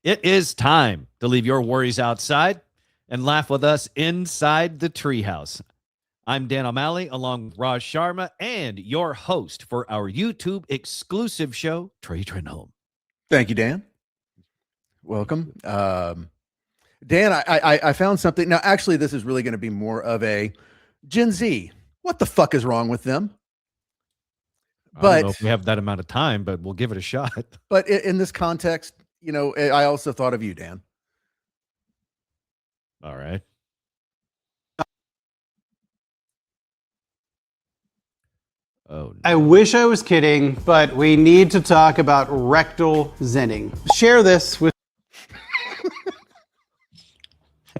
It is time to leave your worries outside and laugh with us inside the Treehouse. I'm Dan O'Malley, along with Raj Sharma, and your host for our YouTube exclusive show, Trey Home. Thank you, Dan. Welcome. Dan, I found something. Now, actually, this is really going to be more of a Gen Z. What the fuck is wrong with them? But I don't know if we have that amount of time, but we'll give it a shot. But in this context, you know, I also thought of you, Dan. All right. Oh, no. I wish I was kidding, but we need to talk about rectal zinning. Share this with...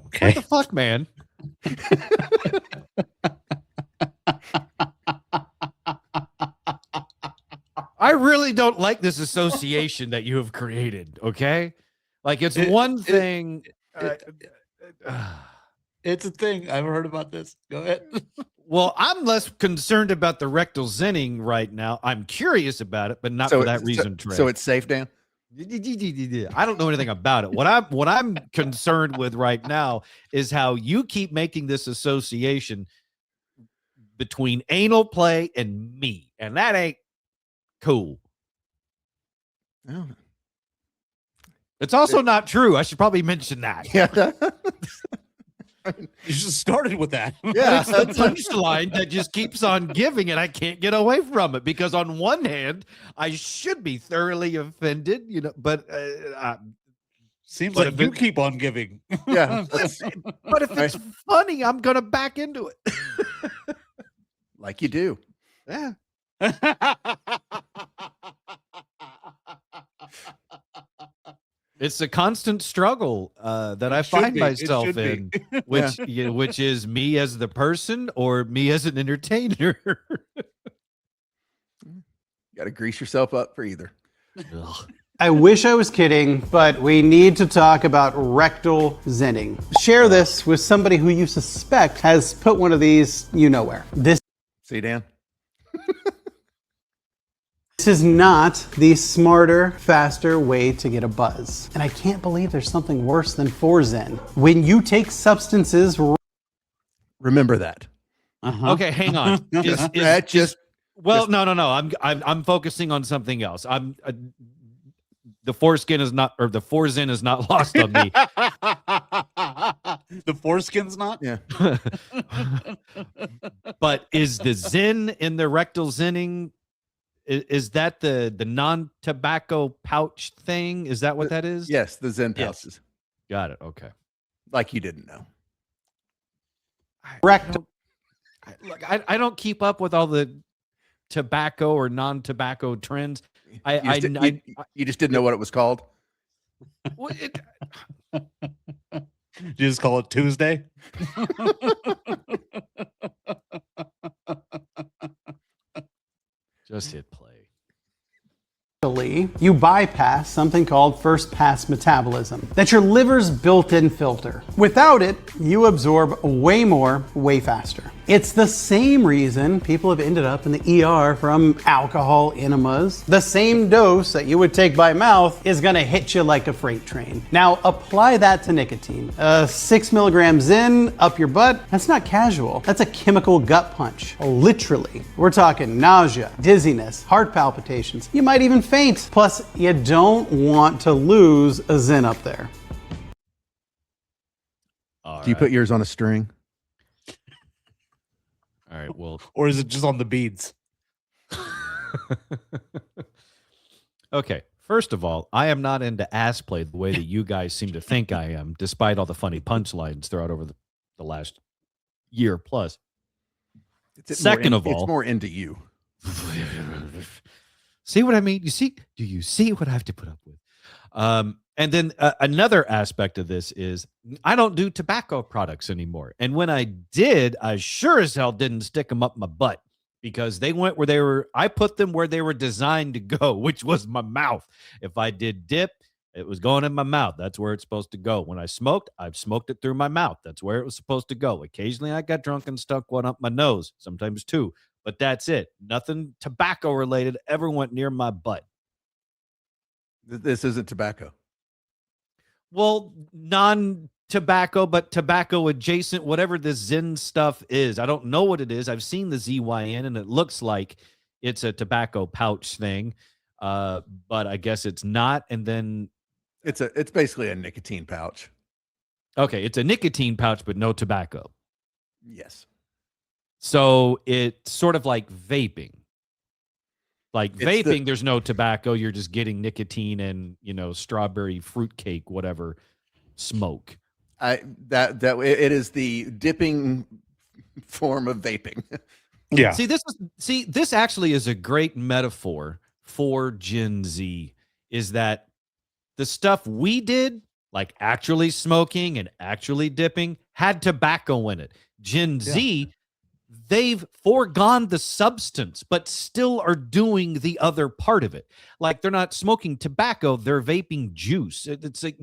Okay. What the fuck, man? I really don't like this association that you have created, okay? Like, it's one thing... It's a thing. I've heard about this. Go ahead. Well, I'm less concerned about the rectal zinning right now. I'm curious about it, but not for that reason, Trey. So it's safe, Dan? I don't know anything about it. What I'm concerned with right now is how you keep making this association between anal play and me, and that ain't cool. Oh. It's also not true. I should probably mention that. Yeah. You just started with that. Yeah, it's the punchline that just keeps on giving, and I can't get away from it because on one hand, I should be thoroughly offended, you know, but seems like you keep on giving. Yeah, but if it's funny, I'm gonna back into it, like you do. Yeah. It's a constant struggle that I find myself in, which is me as the person or me as an entertainer. Got to grease yourself up for either. I wish I was kidding, but we need to talk about rectal zinning. Share this with somebody who you suspect has put one of these you-know-where. See, Dan? This is not the smarter, faster way to get a buzz. And I can't believe there's something worse than Forzen. When you take substances... Remember that. Okay, hang on. No. I'm focusing on something else. The foreskin is not, or the Forzen is not lost on me. The foreskin's not? Yeah. But is the Zen in the rectal zinning... Is that the non-tobacco pouch thing? Is that what that is? Yes, the Zen pouches. Yes. Got it. Okay. Like you didn't know. I don't keep up with all the tobacco or non-tobacco trends. You just didn't know what it was called? You just call it Tuesday? Just hit play. You bypass something called first pass metabolism. That's your liver's built-in filter. Without it, you absorb way more, way faster. It's the same reason people have ended up in the ER from alcohol enemas. The same dose that you would take by mouth is gonna hit you like a freight train. Now apply that to nicotine. 6 milligrams in, up your butt, that's not casual. That's a chemical gut punch. Literally. We're talking nausea, dizziness, heart palpitations. You might even faint. Plus, you don't want to lose a Zen up there. Do you put yours on a string? All right, well. Or is it just on the beads? Okay, first of all, I am not into ass play the way that you guys seem to think I am, despite all the funny punchlines throughout over the last year plus. Second of all, it's more into you. See what I mean? Do you see what I have to put up with? And then another aspect of this is I don't do tobacco products anymore. And when I did, I sure as hell didn't stick them up my butt because they went where they were. I put them where they were designed to go, which was my mouth. If I did dip, it was going in my mouth. That's where it's supposed to go. When I smoked, I've smoked it through my mouth. That's where it was supposed to go. Occasionally I got drunk and stuck one up my nose, sometimes two. But that's it. Nothing tobacco related ever went near my butt. This isn't tobacco. Well, non-tobacco, but tobacco adjacent, whatever this Zen stuff is. I don't know what it is. I've seen the ZYN, and it looks like it's a tobacco pouch thing, but I guess it's not. And then, It's basically a nicotine pouch. okay, it's a nicotine pouch, but no tobacco. Yes. So it's sort of like vaping. Like It's vaping, there's no tobacco. You're just getting nicotine and, strawberry fruitcake, whatever, smoke. It is the dipping form of vaping. Yeah. This actually is a great metaphor for Gen Z, is that the stuff we did, like actually smoking and actually dipping, had tobacco in it. Gen Z, they've foregone the substance, but still are doing the other part of it. Like they're not smoking tobacco, they're vaping juice. It's like,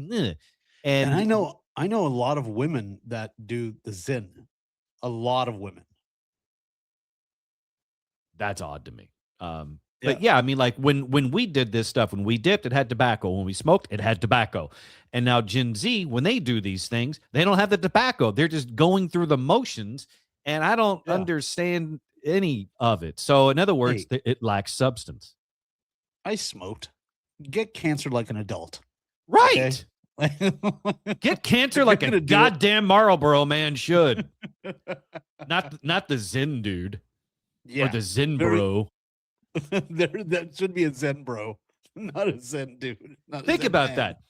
And I know a lot of women that do the Zen. A lot of women. that's odd to me. But yeah, I mean, like when we did this stuff, when we dipped, it had tobacco. When we smoked, it had tobacco. And now Gen Z, when they do these things, they don't have the tobacco. They're just going through the motions, and I don't understand any of it. So, in other words, it lacks substance. I smoked. Get cancer like an adult. Right. Okay? Get cancer like a goddamn Marlboro man should. Not the Zen dude. Yeah. Or the Zen bro. That should be a Zen bro, not a Zen dude. Think about that.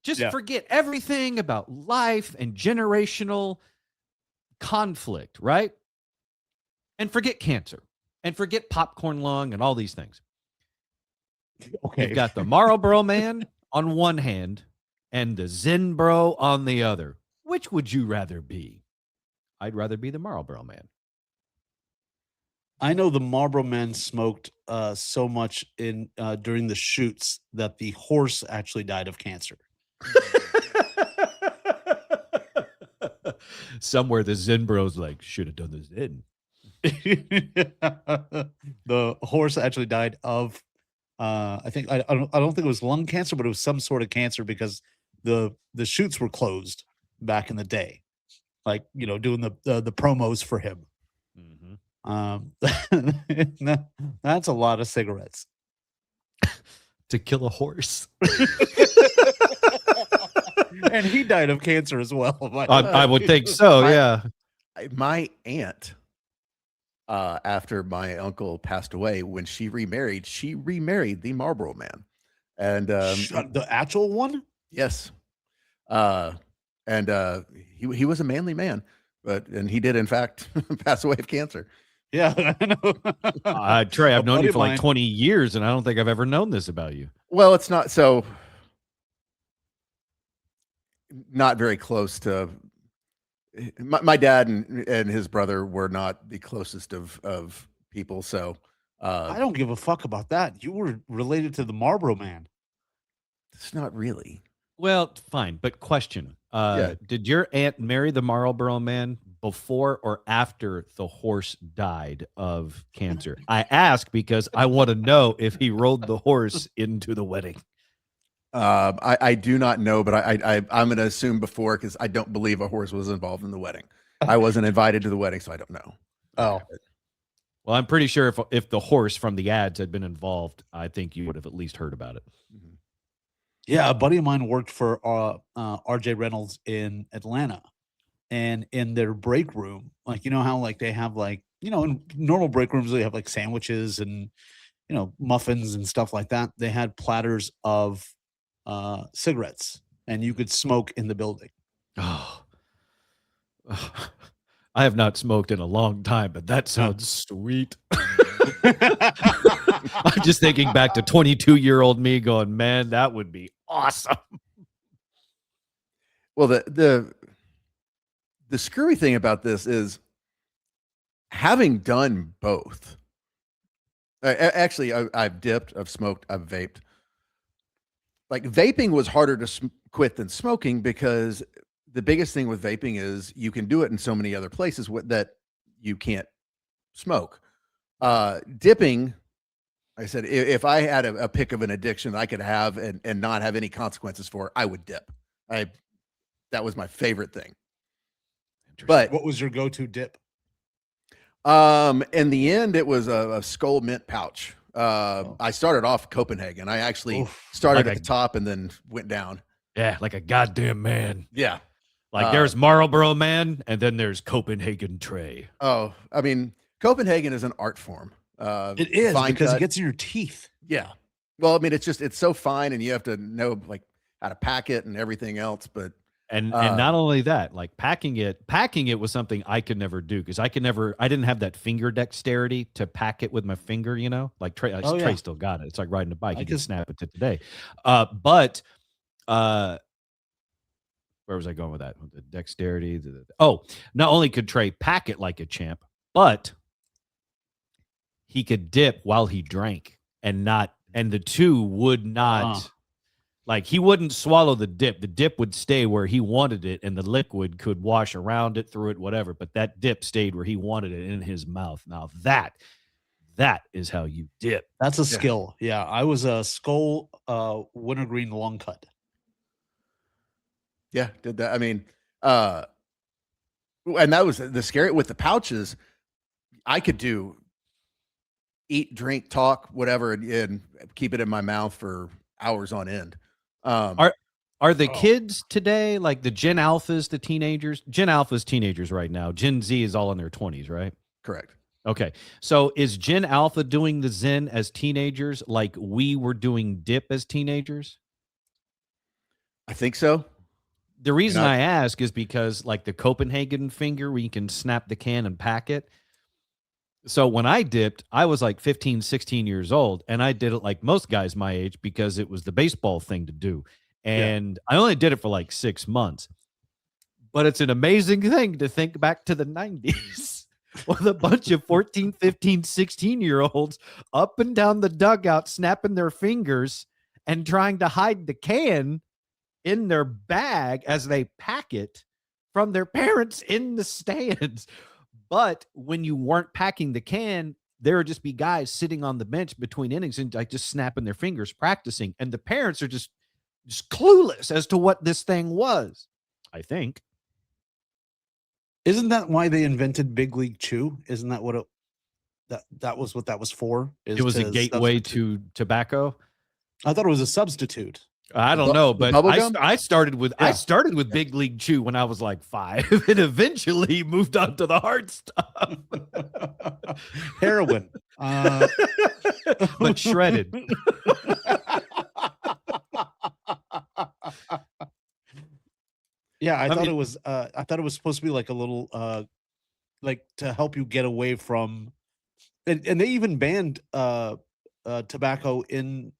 Just forget everything about life and generational conflict, right? And forget cancer and forget popcorn lung and all these things. Okay. You've got the Marlboro man on one hand and the Zen bro on the other. Which would you rather be? I'd rather be the Marlboro man. I know the Marlboro man smoked so much during the shoots that the horse actually died of cancer. Somewhere the Zen bro's like, should have done the Zen. The horse actually died of I don't think it was lung cancer, but it was some sort of cancer because the shoots were closed back in the day, like doing the promos for him. That's a lot of cigarettes to kill a horse. And he died of cancer as well. I would think so. My aunt, after my uncle passed away, when she remarried the Marlboro man, and the actual one. Yes, and he was a manly man, and he did in fact pass away of cancer. Yeah, I know. Trey, I've known you for like 20 years, and I don't think I've ever known this about you. Well, it's not so. Not very close to. My dad and his brother were not the closest of people, so I don't give a fuck about that. You were related to the Marlboro man. It's not really. Well, fine, but question: did your aunt marry the Marlboro man before or after the horse died of cancer? I ask because I want to know if he rode the horse into the wedding. I do not know, but I'm going to assume before, because I don't believe a horse was involved in the wedding. I wasn't invited to the wedding, so I don't know. Oh, well, I'm pretty sure if the horse from the ads had been involved, I think you would have at least heard about it. Mm-hmm. Yeah, a buddy of mine worked for RJ Reynolds in Atlanta, and in their break room, like how like they have like in normal break rooms they have like sandwiches and muffins and stuff like that. They had platters of cigarettes, and you could smoke in the building. Oh, I have not smoked in a long time, but that sounds sweet. I'm just thinking back to 22-year-old me going, man, that would be awesome. Well, the screwy thing about this is having done both. Actually, I've dipped, I've smoked, I've vaped. Like vaping was harder to quit than smoking, because the biggest thing with vaping is you can do it in so many other places that you can't smoke. Dipping, I said, if I had a pick of an addiction I could have and not have any consequences for, I would dip. That was my favorite thing. But What was your go-to dip? in the end, it was a skull mint pouch. I started off Copenhagen. I actually started Like at the top and then went down. Yeah, like a goddamn man. Yeah. Like there's Marlboro Man, and then there's Copenhagen Tray. Oh, I mean, Copenhagen is an art form. It is fine because cut. it gets in your teeth. Yeah. Well, I mean, it's so fine, and you have to know like how to pack it and everything else. But And not only that, like packing it was something I could never do because I didn't have that finger dexterity to pack it with my finger, you know, like Trey still got it. It's like riding a bike. You can snap it to today. But where was I going with that? The dexterity. Not only could Trey pack it like a champ, but he could dip while he drank and the two would not. Like he wouldn't swallow the dip. The dip would stay where he wanted it, and the liquid could wash around it, through it, whatever. But that dip stayed where he wanted it in his mouth. Now that is how you dip. That's a skill. Yeah, I was a skull wintergreen long cut. yeah, did that. I mean, and that was the scary with the pouches. I could do eat, drink, talk, whatever, and keep it in my mouth for hours on end. Are the kids today like the Gen Alphas, the teenagers? Gen Alpha's teenagers right now. Gen Z is all in their 20s, right? Correct. Okay. So is Gen Alpha doing the Zen as teenagers like we were doing dip as teenagers? I think so. The reason I ask is because like the Copenhagen finger where you can snap the can and pack it. So when I dipped, I was like 15, 16 years old, and I did it like most guys my age because it was the baseball thing to do. And I only did it for like 6 months. But it's an amazing thing to think back to the 90s with a bunch of 14, 15, 16-year-olds up and down the dugout snapping their fingers and trying to hide the can in their bag as they pack it from their parents in the stands. But when you weren't packing the can, there would just be guys sitting on the bench between innings and like just snapping their fingers, practicing. And the parents are just clueless as to what this thing was, I think. Isn't that why they invented Big League Chew? Isn't that what that was what that was for? It was a gateway to tobacco. I thought it was a substitute. I don't know, but I started with Big League Chew when I was like 5 and eventually moved on to the hard stuff. Heroin. But shredded. Yeah, I thought it was supposed to be like a little like to help you get away from and they even banned tobacco in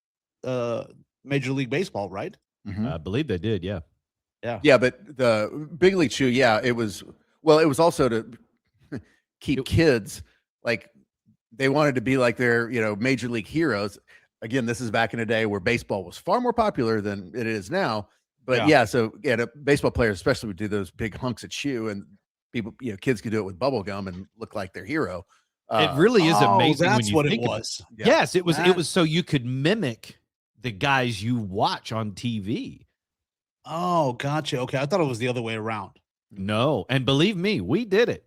Major League Baseball, right? Mm-hmm. I believe they did, yeah. Yeah, but the Big League Chew, it was also to keep kids like they wanted to be like their, major league heroes. Again, this is back in a day where baseball was far more popular than it is now. But baseball players especially would do those big hunks of chew, and people, kids could do it with bubble gum and look like their hero. It really is amazing. That's when you what think it was. Yes, it was. It was so you could mimic the guys you watch on TV. Oh, gotcha. Okay, I thought it was the other way around. No, and believe me, we did it.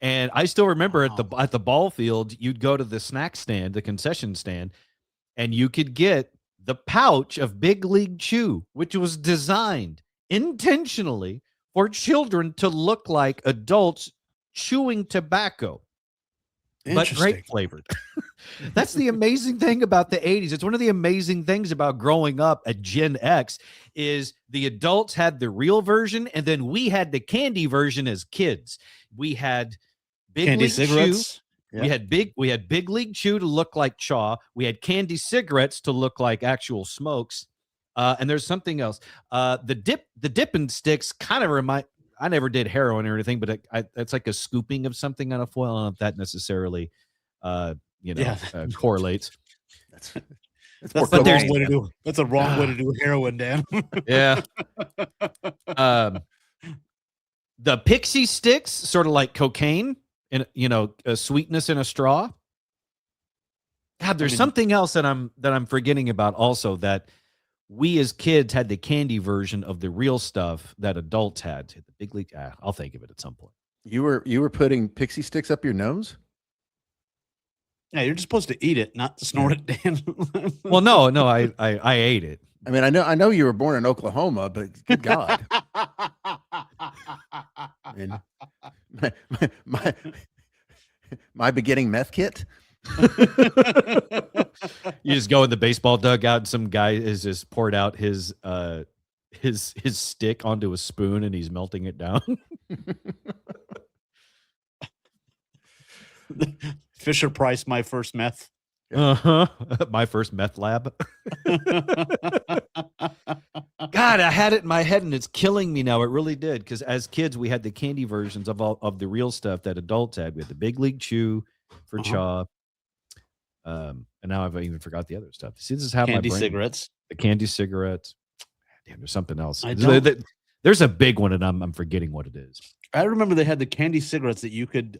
And I still remember at the ball field, you'd go to the snack stand, the concession stand, and you could get the pouch of Big League Chew, which was designed intentionally for children to look like adults chewing tobacco, but grape flavored. That's the amazing thing about the 80s. It's one of the amazing things about growing up at Gen X is the adults had the real version, and then we had the candy version as kids. We had Big Candy League cigarettes. Chew. Yeah. We had Big League Chew to look like chaw. We had candy cigarettes to look like actual smokes. And there's something else. The dipping sticks kind of remind. I never did heroin or anything, but it's like a scooping of something on a foil. I don't know if that necessarily, correlates. That's the wrong way to do. That's a wrong way to do heroin, Dan. Yeah. The pixie sticks, sort of like cocaine. And a sweetness in a straw. God, there's something else that I'm forgetting about also, that we as kids had the candy version of the real stuff that adults had. The big league. I'll think of it at some point. You were putting pixie sticks up your nose? Yeah, you're just supposed to eat it, not snort it, Dan. Well, no, I ate it. I mean, I know you were born in Oklahoma, but good God. I mean, my beginning meth kit. You just go in the baseball dugout and some guy is just poured out his stick onto a spoon and he's melting it down. Fisher Price, my first meth. My first meth lab. God, I had it in my head and it's killing me now. It really did. Because as kids, we had the candy versions of the real stuff that adults had. We had the Big League Chew for Chaw. And now I've even forgot the other stuff. See, this is how Candy my brain, cigarettes. the candy cigarettes. Damn, there's something else. I don't- There's a big one and I'm forgetting what it is. I remember they had the candy cigarettes that you could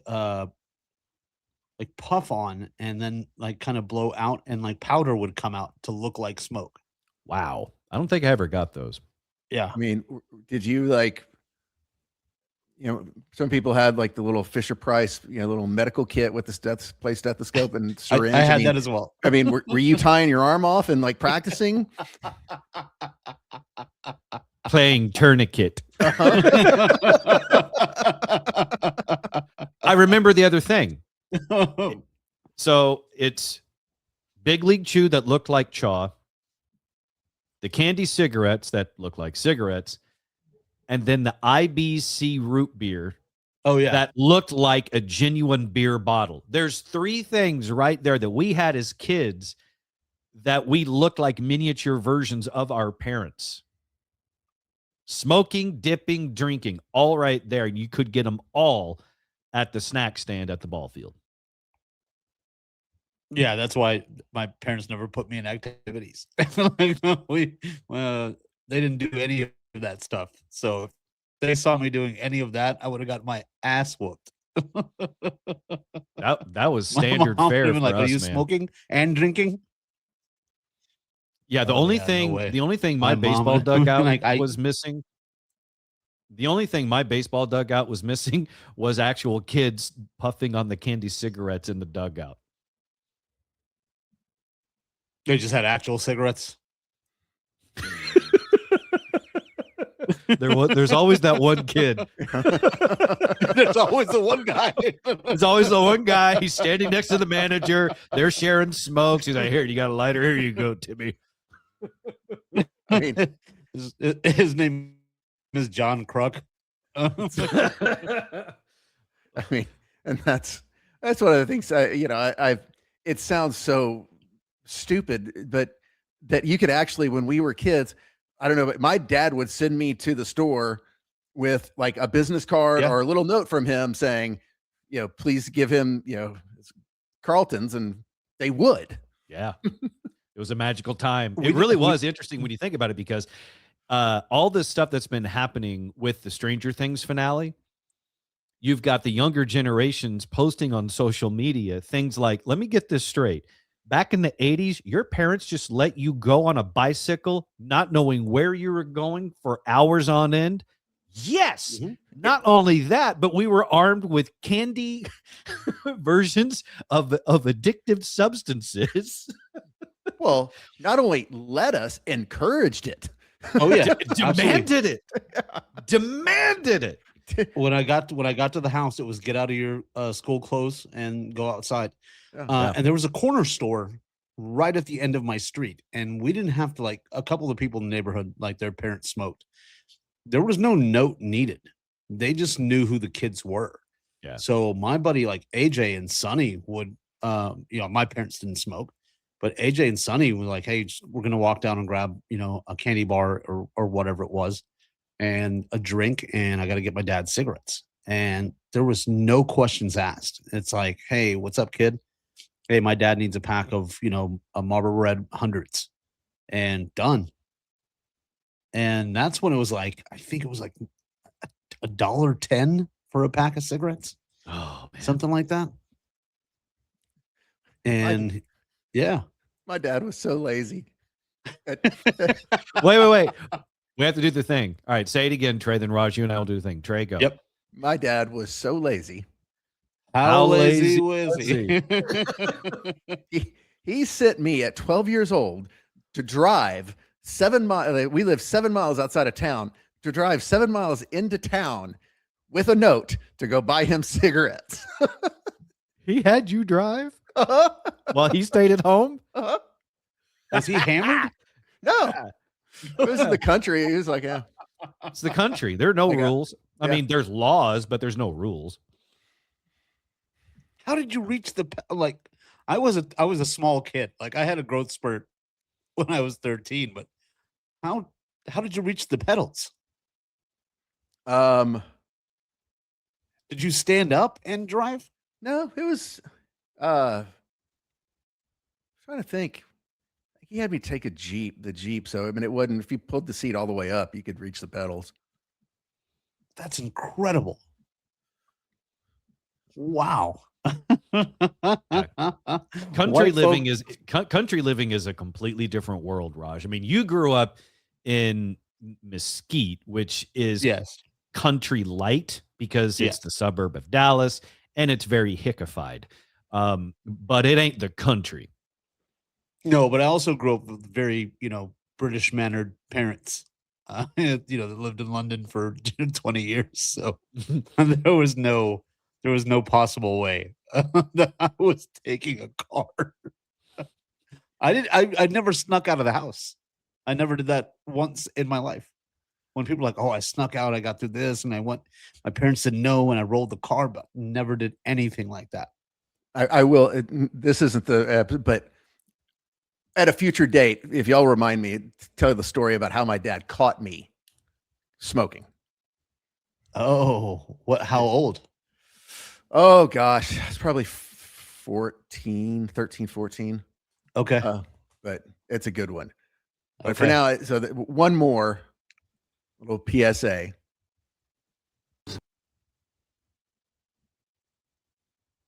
like puff on and then like kind of blow out and like powder would come out to look like smoke. Wow. I don't think I ever got those. Yeah. I mean, did you like, some people had like the little Fisher Price, little medical kit with the stethoscope and syringe. I had that as well. I mean, were you tying your arm off and like practicing? Playing tourniquet. I remember the other thing. So it's Big League Chew that looked like Chaw, the candy cigarettes that look like cigarettes, and then the IBC root beer Oh yeah. that looked like a genuine beer bottle. There's three things right there that we had as kids that we looked like miniature versions of our parents. Smoking, dipping, drinking, all right there. You could get them all at the snack stand at the ball field. Yeah, that's why my parents never put me in activities. They didn't do any of that stuff. So if they saw me doing any of that, I would have got my ass whooped. That was My standard mom fare would've for been like, us, are you man. smoking and drinking? Yeah, the Oh, only yeah, no thing, way. the only thing My my mom- baseball dugout like, I- was missing. The only thing my baseball dugout was missing was actual kids puffing on the candy cigarettes in the dugout. They just had actual cigarettes. There's always that one kid. There's always the one guy. There's always the one guy. He's standing next to the manager. They're sharing smokes. He's like, "Here, you got a lighter? Here you go, Timmy." I mean, his name is John Kruk. I mean, and that's one of the things it sounds so stupid, but that you could actually, when we were kids, I don't know, but my dad would send me to the store with like a business card Yeah. or a little note from him saying, please give him, Carlton's, and they would. Yeah. It was a magical time. We It really did- was interesting when you think about it, because all this stuff that's been happening with the Stranger Things finale, you've got the younger generations posting on social media things like, let me get this straight. Back in the 80s, your parents just let you go on a bicycle, not knowing where you were going for hours on end. Yes. Mhm. Not only that, but we were armed with candy versions of addictive substances. Well, not only let us, encouraged it. Oh yeah, Demanded it. Demanded it. When I got to the house, it was get out of your school clothes and go outside. Yeah. And there was a corner store right at the end of my street, and we didn't have to, like, a couple of people in the neighborhood, like, their parents smoked. There was no note needed. They just knew who the kids were. Yeah. So my buddy, like AJ and Sonny, would my parents didn't smoke, but AJ and Sonny were like, hey, we're gonna walk down and grab a candy bar or whatever it was, and a drink, and I got to get my dad cigarettes. And there was no questions asked. It's like, hey, what's up, kid? Hey, my dad needs a pack of, a Marlboro Red hundreds, and done. And that's when it was like, I think it was like $1.10 for a pack of cigarettes, Oh, man. something like that. And yeah, My dad was so lazy. Wait. We have to do the thing. All right, say it again, Trey. Then Raj, you and I will do the thing. Trey, go. Yep. My dad was so lazy. How lazy was was he? He sent me at 12 years old to drive 7 miles. We live 7 miles outside of town, to drive 7 miles into town with a note to go buy him cigarettes. He had you drive Uh-huh. while he stayed at home? Uh-huh. Was he hammered? No, it was in the country. He was like, yeah. It's the country. There are no I got- rules. I yeah. mean, there's laws, but there's no rules. How did you reach the like? I was a small kid. Like I had a growth spurt when I was 13, but how did you reach the pedals? Um, Did you stand up and drive? no, it was, trying to think. He had me take the Jeep. So, I mean, it wasn't, if you pulled the seat all the way up, you could reach the pedals. That's incredible. Wow. Country White living folk- country living is a completely different world, Raj. I mean, you grew up in Mesquite, which is yes. country light because Yeah. it's the suburb of Dallas and it's very hickified. But it ain't the country. No, but I also grew up with very, British mannered parents. That lived in London for 20 years. So there was no possible way that I was taking a car. I never snuck out of the house. I never did that once in my life. When people are like, oh, I snuck out, I got through this, and my parents said no, and I rolled the car, but never did anything like that. I will. This isn't but at a future date, if y'all remind me, tell the story about how my dad caught me smoking. Oh, how old? Oh gosh, it's probably 13, 14. Okay. But it's a good one. But for now, one more little PSA.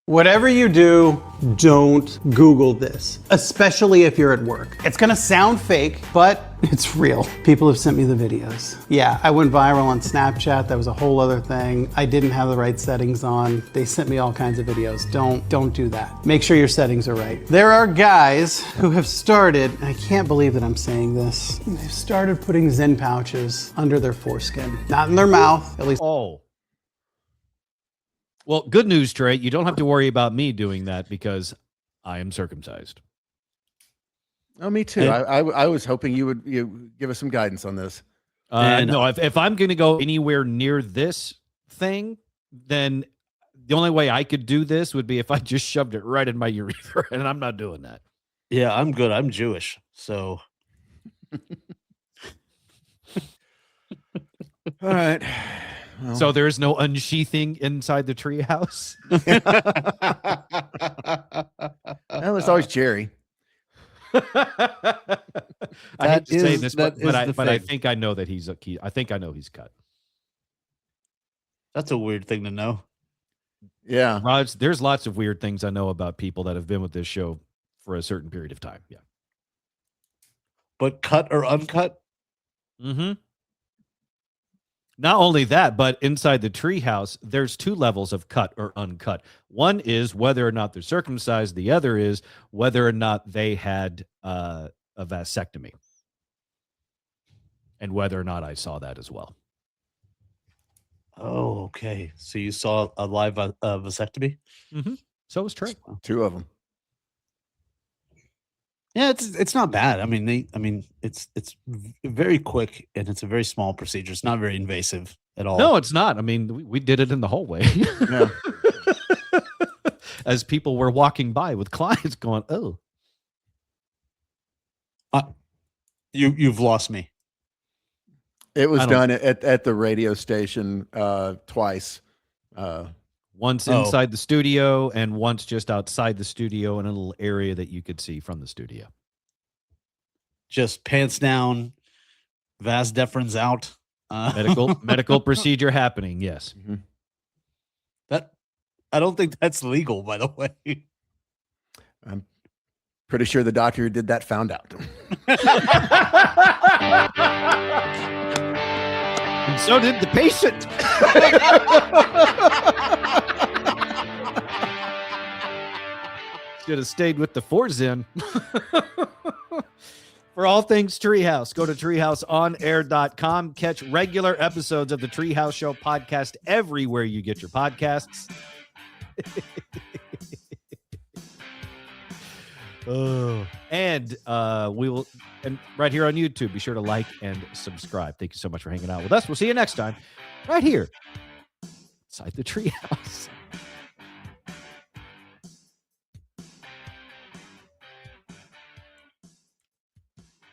Whatever you do, don't Google this, especially if you're at work. It's gonna sound fake, but it's real. People have sent me the videos. Yeah, I went viral on Snapchat. That was a whole other thing. I didn't have the right settings on. They sent me all kinds of videos. Don't do that. Make sure your settings are right. There are guys who have started, and I can't believe that I'm saying this, they've started putting Zen pouches under their foreskin. Not in their mouth, at least. Oh. Well, good news, Trey. You don't have to worry about me doing that because I am circumcised. Oh, me too. Yeah. I was hoping you would give us some guidance on this. No, if I'm going to go anywhere near this thing, then the only way I could do this would be if I just shoved it right in my urethra, and I'm not doing that. Yeah, I'm good. I'm Jewish, so. All right. Well, So there's no unsheathing inside the treehouse. well, there's always Jerry. I hate to say this, but that is the I thing. think I know that he's a key. I think I know he's cut. That's a weird thing to know. Yeah. Raj, there's lots of weird things I know about people that have been with this show for a certain period of time. Yeah. But cut or uncut? Mm-hmm. Not only that, but inside the treehouse, there's two levels of cut or uncut. One is whether or not they're circumcised. The other is whether or not they had a vasectomy, and whether or not I saw that as well. Oh, okay. So you saw a live vasectomy? So was Trey. Two of them. Yeah, it's not bad. I mean, it's very quick and it's a very small procedure. It's not very invasive at all. No, it's not. I mean, we did it in the hallway. Yeah. As people were walking by with clients going, oh. You've lost me. It was I done at the radio station twice. Once Oh. inside the studio and once just outside the studio in a little area that you could see from the studio. Just pants down, vas deferens out. Medical procedure happening. Yes. That I don't think that's legal, by the way. Pretty sure the doctor who did that found out. And so did the patient. Should have stayed with the Forzen. For all things Treehouse, go to treehouseonair.com. Catch regular episodes of the Treehouse Show podcast everywhere you get your podcasts. And we will, and right here on YouTube, be sure to like and subscribe. Thank you so much for hanging out with us. We'll see you next time, right here inside the Treehouse.